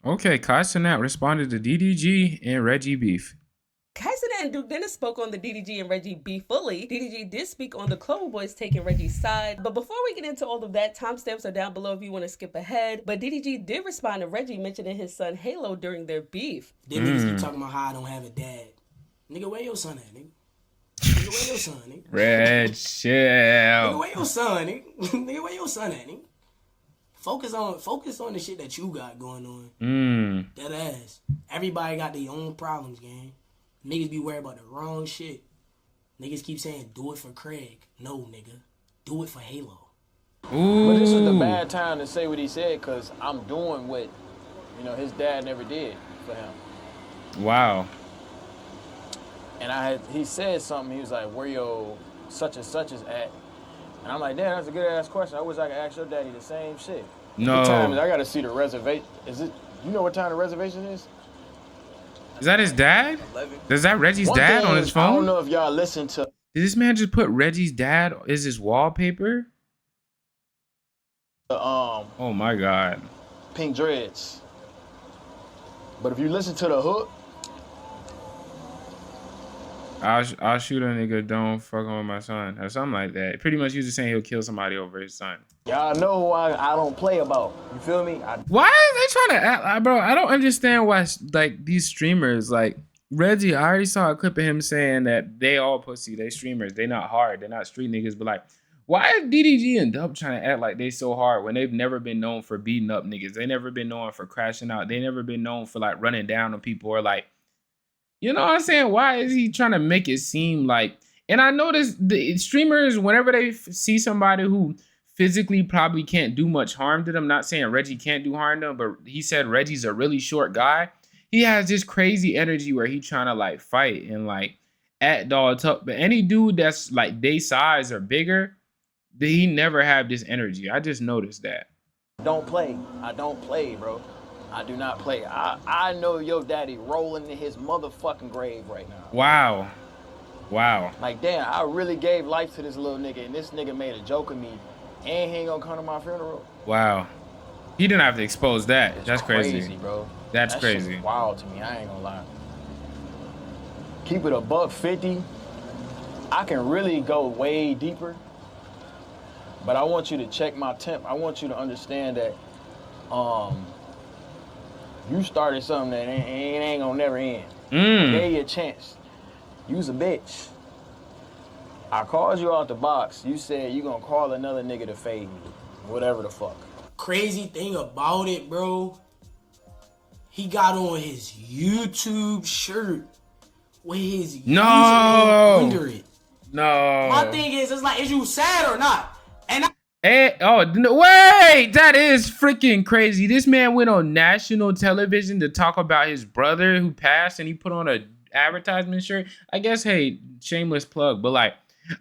Okay, Cenat responded to DDG and Reggie beef. Cenat and Duke Dennis spoke on the DDG and Reggie beef fully. DDG did speak on the Clover Boys taking Reggie's side. But before we get into all of that, timestamps are down below if you want to skip ahead. But DDG did respond to Reggie mentioning his son Halo during their beef. Them niggas keep talking about how I don't have a dad. Nigga, where your son at, nigga? Nigga, where your son, nigga? Red chill. Nigga, where your son, nigga? Nigga, where your son at, nigga? Focus on the shit that you got going on. That ass. Everybody got their own problems, gang. Niggas be worried about the wrong shit. Niggas keep saying, do it for Craig. No, nigga. Do it for Halo. Ooh. But this was the bad time to say what he said, because I'm doing what, his dad never did for him. Wow. And he said something, he was like, where your such and such is at? And I'm like, damn, that's a good ass question. I wish I could ask your daddy the same shit. No. What time is it? I gotta see the reservation. You know what time the reservation is? Is that his dad? 11. Is that Reggie's dad on his phone? I don't know if y'all listen to. Did this man just put Reggie's dad as his wallpaper? Oh my God. Pink Dreads. But if you listen to the hook, I'll shoot a nigga, don't fuck with my son, or something like that. Pretty much, he was just saying he'll kill somebody over his son. y'all know why I don't play about. You feel me? Why are they trying to act, bro? I don't understand why, like, these streamers, like Reggie. I already saw a clip of him saying that they all pussy, they streamers, they not hard, they're not street niggas. But like, why is DDG and Dub trying to act like they so hard when they've never been known for beating up niggas? They never been known for crashing out. They never been known for like running down on people or like. You know what I'm saying? Why is he trying to make it seem like... And I notice the streamers, whenever they see somebody who physically probably can't do much harm to them, not saying Reggie can't do harm to them, but he said Reggie's a really short guy. He has this crazy energy where he trying to like fight and like act all tough. But any dude that's like they size or bigger, he never have this energy. I just noticed that. don't play. I don't play, bro. I do not play. I know your daddy rolling in his motherfucking grave right now. Wow. Wow. Like, damn, I really gave life to this little nigga, and this nigga made a joke of me, and he ain't gonna come to my funeral. Wow. He didn't have to expose that. That's crazy, bro. That's that crazy. Shit's wild to me. I ain't gonna lie. Keep it $150. I can really go way deeper, but I want you to check my temp. I want you to understand that, you started something that ain't gonna never end. I gave you a chance. You's a bitch. I called you out the box. You said you gonna call another nigga to fade me. Whatever the fuck. Crazy thing about it, bro, he got on his YouTube shirt with his username under it. No. My thing is like, is you sad or not? And wait, that is freaking crazy. This man went on national television to talk about his brother who passed, and he put on a advertisement shirt. I guess, hey, shameless plug, but like,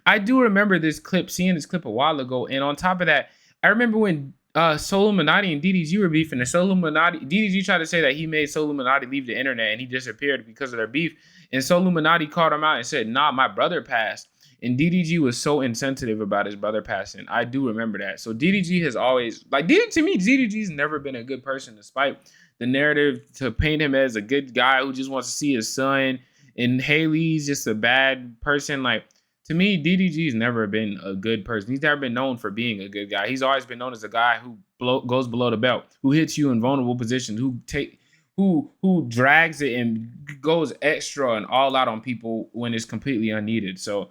I do remember this clip, seeing this clip a while ago, and on top of that, I remember when Soluminati and DDG were beefing, and DDG tried to say that he made Soluminati leave the internet, and he disappeared because of their beef, and Soluminati called him out and said, nah, my brother passed. And DDG was so insensitive about his brother passing. I do remember that. So DDG has always, like, to me, DDG's never been a good person, despite the narrative to paint him as a good guy who just wants to see his son. And Haley's just a bad person. Like, to me, DDG's never been a good person. He's never been known for being a good guy. He's always been known as a guy who goes below the belt, who hits you in vulnerable positions, who drags it and goes extra and all out on people when it's completely unneeded. So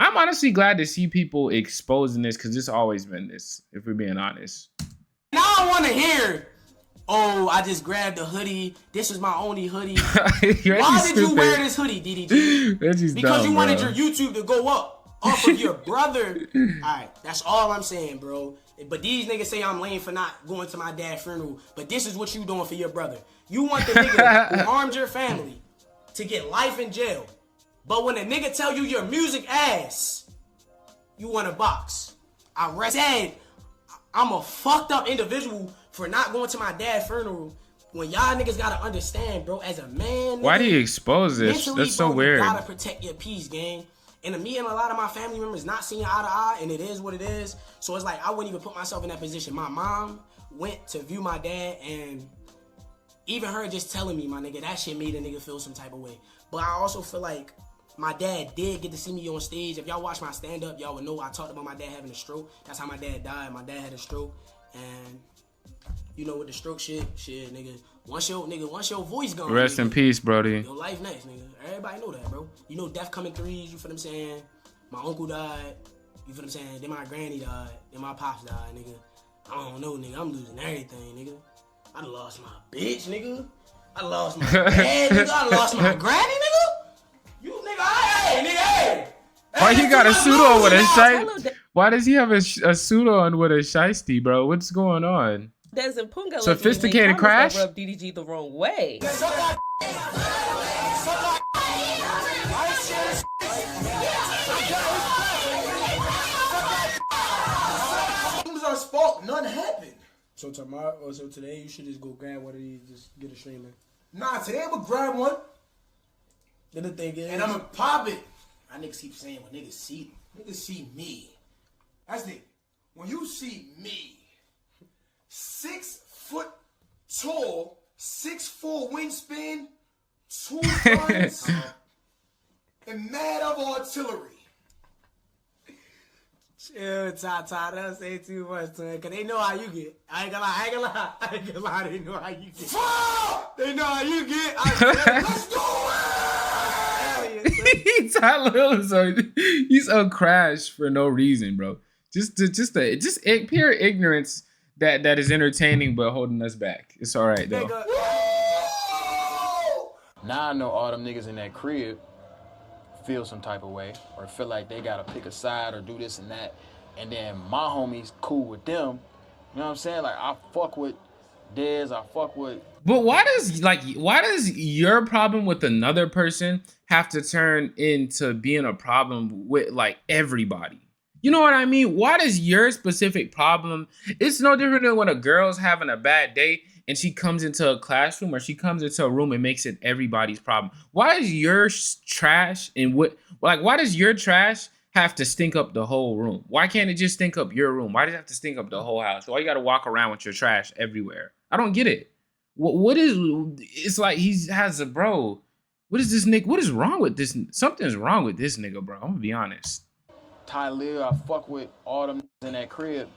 I'm honestly glad to see people exposing this, because it's always been this, if we're being honest. I don't want to hear, oh, I just grabbed a hoodie. This was my only hoodie. Why did you wear this hoodie, DDG? Because dumb, you wanted your YouTube to go up off of your brother. All right, that's all I'm saying, bro. But these niggas say I'm lame for not going to my dad's funeral. But this is what you doing for your brother. You want the nigga who harmed your family to get life in jail. But when a nigga tell you your music ass, you want a box. I said I'm a fucked up individual for not going to my dad's funeral. When y'all niggas gotta understand, bro, as a man, why do you expose this? That's so weird. You gotta protect your peace, gang. And me and a lot of my family members not seeing eye to eye, and it is what it is. So it's like I wouldn't even put myself in that position. My mom went to view my dad, and even her just telling me, my nigga, that shit made a nigga feel some type of way. But I also feel like my dad did get to see me on stage. If y'all watch my stand-up, y'all would know I talked about my dad having a stroke. That's how my dad died. My dad had a stroke. And, you know, with the stroke shit, nigga, once your voice gone, Rest nigga, in peace, Brody. your life next, nigga. Everybody know that, bro. You know death come in threes, you feel what I'm saying? My uncle died, you feel what I'm saying? Then my granny died, then my pops died, nigga. I don't know, nigga. I'm losing everything, nigga. I done lost my bitch, nigga. I lost my dad, nigga. I lost my granny, nigga. You nigga, hey. Why he got a suit on with a Hello, shiesty? Why does he have a suit on with a shiesty, bro? What's going on? Des and Punga Sophisticated crash? rubbed DDG the wrong way. Fault, nothing happened. So tomorrow, or so today, you should just go grab one of these, just get a streamer. Nah, today I'm gonna grab one Then the thing is, and I'm gonna pop it. My niggas keep saying when niggas see me. That's the when you see me, 6 foot tall, 6'4" wingspan, 2 guns, and mad of artillery. chill, Tata, don't say too much to it, cause they know how you get. I ain't gonna lie, they know how you get. Fuck! They know how you get. Let's do it! He's a crash for no reason, bro. Just pure ignorance that is entertaining but holding us back. It's all right though. Now I know all them niggas in that crib feel some type of way or feel like they gotta pick a side or do this and that. And then my homies cool with them. You know what I'm saying? Like I fuck with Dez, I fuck with. But why does your problem with another person have to turn into being a problem with like everybody? You know what I mean? Why does your specific problem? It's no different than when a girl's having a bad day and she comes into a classroom or she comes into a room and makes it everybody's problem. Why is your trash and why does your trash have to stink up the whole room? Why can't it just stink up your room? Why does it have to stink up the whole house? Why you gotta walk around with your trash everywhere? I don't get it. What is? It's like bro. What is this nigga? What is wrong with this? Something's wrong with this nigga, bro. I'm gonna be honest. Tyler, I fuck with all them in that crib.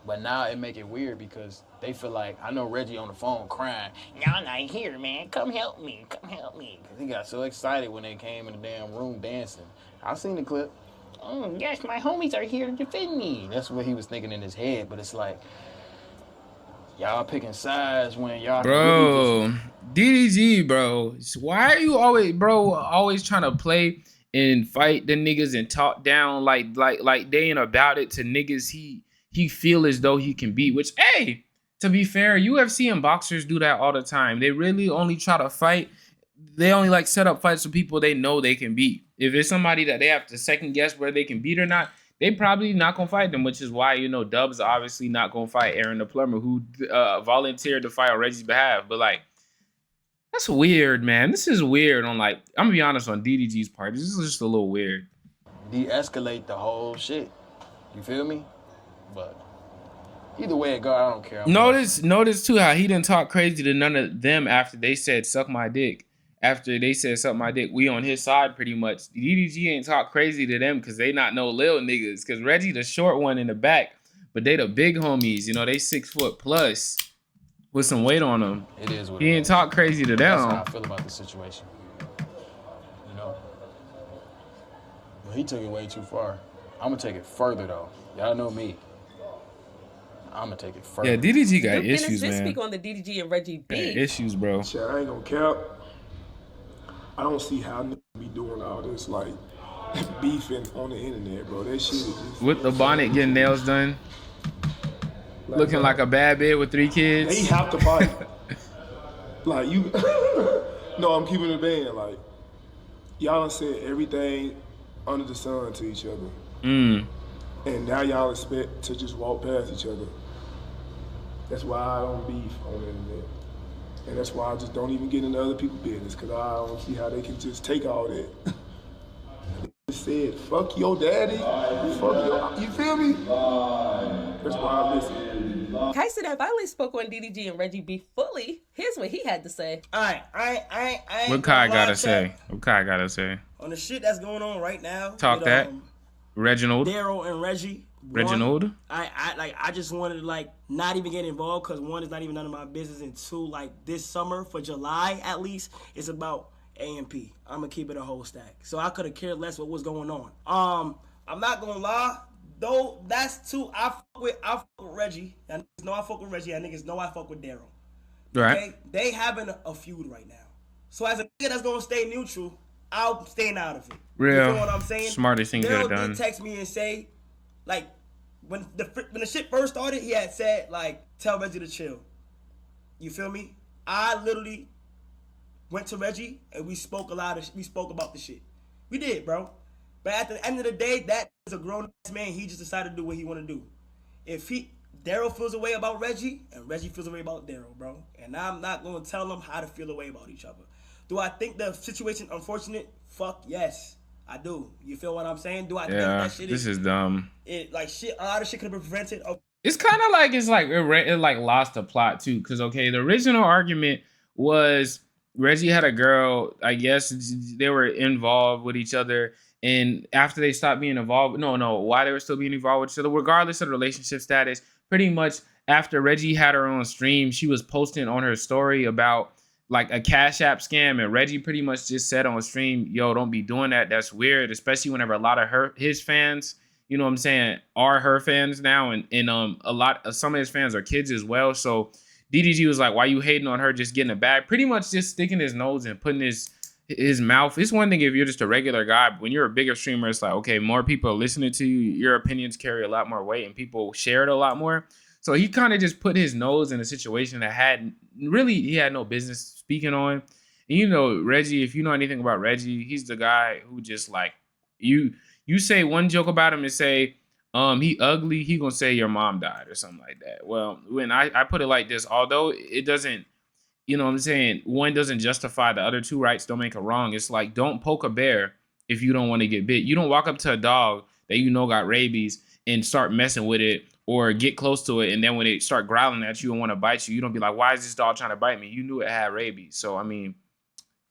But now it make it weird because they feel like, I know Reggie on the phone crying, y'all not here, man. Come help me. Come help me. Because he got so excited when they came in the damn room dancing. I seen the clip. Oh, yes, my homies are here to defend me. That's what he was thinking in his head. But it's like, y'all picking sides when y'all... Bro, DDG, bro. Why are you always trying to play and fight the niggas and talk down like they ain't about it to niggas he feel as though he can beat, which, hey, to be fair, UFC and boxers do that all the time. They really only try to fight. They only like set up fights with people they know they can beat. If it's somebody that they have to second guess whether they can beat or not, they probably not gonna fight them, which is why, you know, Dub's obviously not gonna fight Aaron the Plumber, who volunteered to fight on Reggie's behalf. But like, that's weird, man. This is weird on like, I'm gonna be honest, on DDG's part. This is just a little weird. De-escalate the whole shit. You feel me? But either way it go, I don't care. Notice too how he didn't talk crazy to none of them after they said suck my dick. After they said suck my dick, we on his side pretty much. DDG ain't talk crazy to them because they not no little niggas. Because Reggie the short one in the back, but they the big homies. You know, they 6 foot plus with some weight on them. It is what he ain't talk crazy to them. That's how I feel about the situation. You know, but he took it way too far. I'm gonna take it further though. Y'all know me. I'm gonna take it further. Yeah, DDG got Luke issues, Dennis man. Speak on the DDG and Reggie beef. Yeah, issues, bro. Shit, I ain't gonna cap. I don't see how niggas be doing all this like beefing on the internet, bro. That shit is just With the bonnet getting nails done, looking like a bad bitch with 3 kids. they have to fight. Like you, no, I'm keeping it banned. Like y'all done said everything under the sun to each other, and now y'all expect to just walk past each other. That's why I don't beef on the internet. And that's why I just don't even get into other people's business, because I don't see how they can just take all that. They said, fuck your daddy, fuck your, you feel me? That's why I listen. Cenat finally spoke on DDG and Reggie B fully. Here's what he had to say. All right, I ain't What Kai gonna lie, gotta say? chat. What Kai gotta say? On the shit that's going on right now. Talk with, that. Reginald. Daryl and Reggie. Reginald. I just wanted to like not even get involved because one is not even none of my business, and two, like this summer for July at least, it's about AMP. I'm gonna keep it a whole stack. So I could have cared less what was going on. I'm not gonna lie, though. That's too. I fuck with Reggie. Y'all niggas know I fuck with Reggie. Y'all niggas know I fuck with Daryl. Right. Okay? They having a feud right now. So as a nigga that's gonna stay neutral, I'll stay out of it. Real. You know what I'm saying? Smartest thing you could have Daryl done. did text me and say, like, when the shit first started, he had said, like, tell Reggie to chill. You feel me? I literally went to Reggie and we spoke about the shit. We did, bro. But at the end of the day, that is a grown-ass man. He just decided to do what he want to do. If Daryl feels a way about Reggie, and Reggie feels a way about Daryl, bro. And I'm not going to tell them how to feel a way about each other. Do I think the situation unfortunate? Fuck yes. I do. You feel what I'm saying? Do I think that shit this is dumb. A lot of shit could have been prevented. It's kind of like it like lost the plot too, because okay, the original argument was Reggie had a girl. I guess they were involved with each other, and after they stopped being involved, why they were still being involved with each other, regardless of the relationship status. Pretty much after Reggie had her own stream, she was posting on her story about like a Cash App scam, and Reggie pretty much just said on stream, yo, don't be doing that. That's weird, especially whenever a lot of his fans, you know what I'm saying, are her fans now, and some of his fans are kids as well. So DDG was like, why you hating on her just getting a bag? Pretty much just sticking his nose and putting his mouth. It's one thing if you're just a regular guy, but when you're a bigger streamer, it's like, okay, more people are listening to you, your opinions carry a lot more weight and people share it a lot more. So he kind of just put his nose in a situation that he had no business speaking on. And you know, Reggie, if you know anything about Reggie, he's the guy who just like, you say one joke about him and say, he ugly, he gonna say your mom died or something like that. Well, when I put it like this, although it doesn't, you know what I'm saying, one doesn't justify the other two, rights don't make a wrong. It's like, don't poke a bear if you don't want to get bit. You don't walk up to a dog that you know got rabies and start messing with it or get close to it, and then when they start growling at you and want to bite you, you don't be like, why is this dog trying to bite me? You knew it had rabies. So, I mean,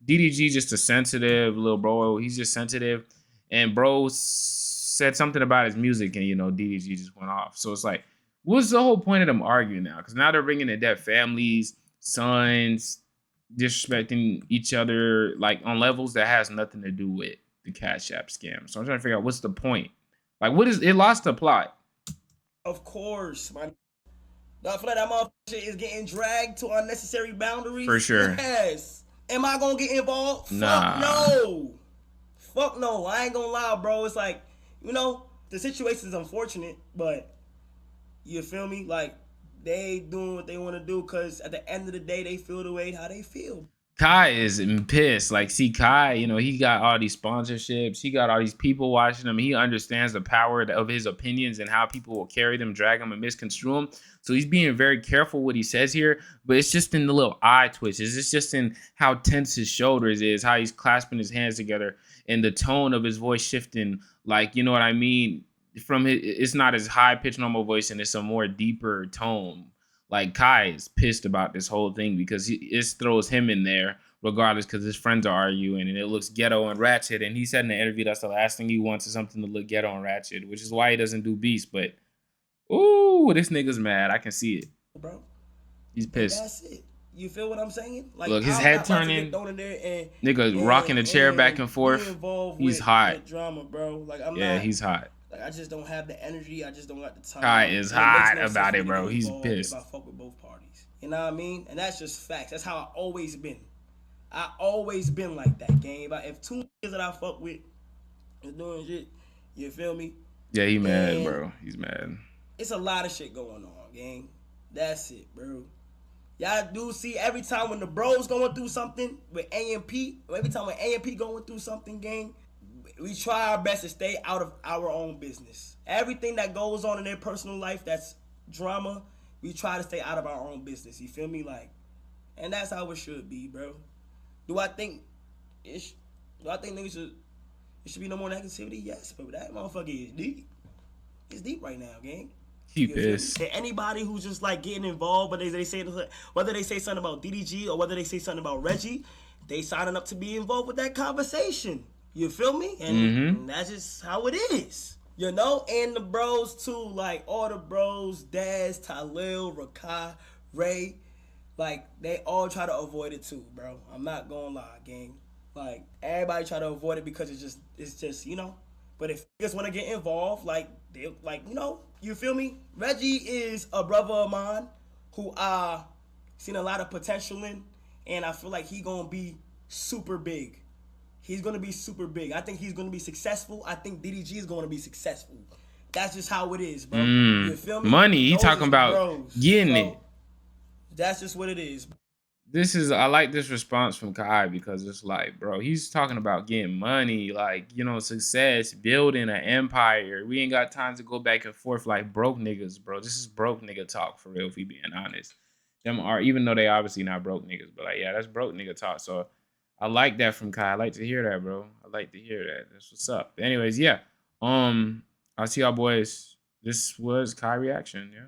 DDG just a sensitive little bro. He's just sensitive. And bro said something about his music, and, you know, DDG just went off. So it's like, what's the whole point of them arguing now? Because now they're bringing in their families, sons, disrespecting each other, like, on levels that has nothing to do with the Cash App scam. So I'm trying to figure out what's the point. Like, it lost the plot. Of course, man. I feel like that motherfucker shit is getting dragged to unnecessary boundaries. For sure. Yes. Am I gonna get involved? Nah. Fuck no. Fuck no. I ain't gonna lie, bro. It's like, you know, the situation is unfortunate, but you feel me? Like, they doing what they want to do because at the end of the day, they feel the way how they feel. Kai is pissed. Like, see, Kai, you know, he got all these sponsorships. He got all these people watching him. He understands the power of his opinions and how people will carry them, drag them, and misconstrue them. So he's being very careful what he says here. But it's just in the little eye twitches. It's just in how tense his shoulders is, how he's clasping his hands together, and the tone of his voice shifting. Like, you know what I mean? It's not his high-pitched normal voice, and it's a more deeper tone. Like, Kai is pissed about this whole thing because it throws him in there regardless because his friends are arguing and it looks ghetto and ratchet. And he said in the interview that's the last thing he wants is something to look ghetto and ratchet, which is why he doesn't do beats. But, ooh, this nigga's mad. I can see it. Bro, he's pissed. That's it. You feel what I'm saying? Like, look, his head turning. Nigga rocking the chair back and forth. He's hot. Drama, bro. Like, he's hot. Like, I just don't have the energy. I just don't got the time. Kai is hot about it, bro. He's pissed. If I fuck with both parties. You know what I mean? And that's just facts. That's how I always been. I always been like that, gang. If two niggas that I fuck with is doing shit, you feel me? Yeah, he mad, bro. He's mad. It's a lot of shit going on, gang. That's it, bro. Y'all do see every time when the bros going through something with AMP, or every time when AMP going through something, gang, we try our best to stay out of our own business. Everything that goes on in their personal life that's drama, we try to stay out of our own business. You feel me? Like, and that's how it should be, bro. Do I think niggas should be no more negativity? Yes, but that motherfucker is deep. It's deep right now, gang. He You feel me? pissed. To anybody who's just like getting involved, whether they say something about DDG or whether they say something about Reggie, they signing up to be involved with that conversation. You feel me? And that's just how it is. You know, and the bros too, like all the bros, Daz, Talil, Rakai, Ray, like they all try to avoid it too, bro. I'm not gonna lie, gang. Like everybody try to avoid it because it's just you know. But if niggas want to get involved, like they like you know, you feel me? Reggie is a brother of mine who I seen a lot of potential in, and I feel like he gonna be super big. He's gonna be super big. I think he's gonna be successful. I think DDG is gonna be successful. That's just how it is, bro. You feel me? Money. He Those talking is about bros, getting so it. That's just what it is. I like this response from Kai because it's like, bro, he's talking about getting money, like, you know, success, building an empire. We ain't got time to go back and forth like broke niggas, bro. This is broke nigga talk for real, if we being honest. Them are, even though they obviously not broke niggas, but like, yeah, that's broke nigga talk. So I like that from Kai. I like to hear that, bro. I like to hear that. That's what's up. Anyways, yeah. I'll see y'all boys. This was Kai reaction, yeah.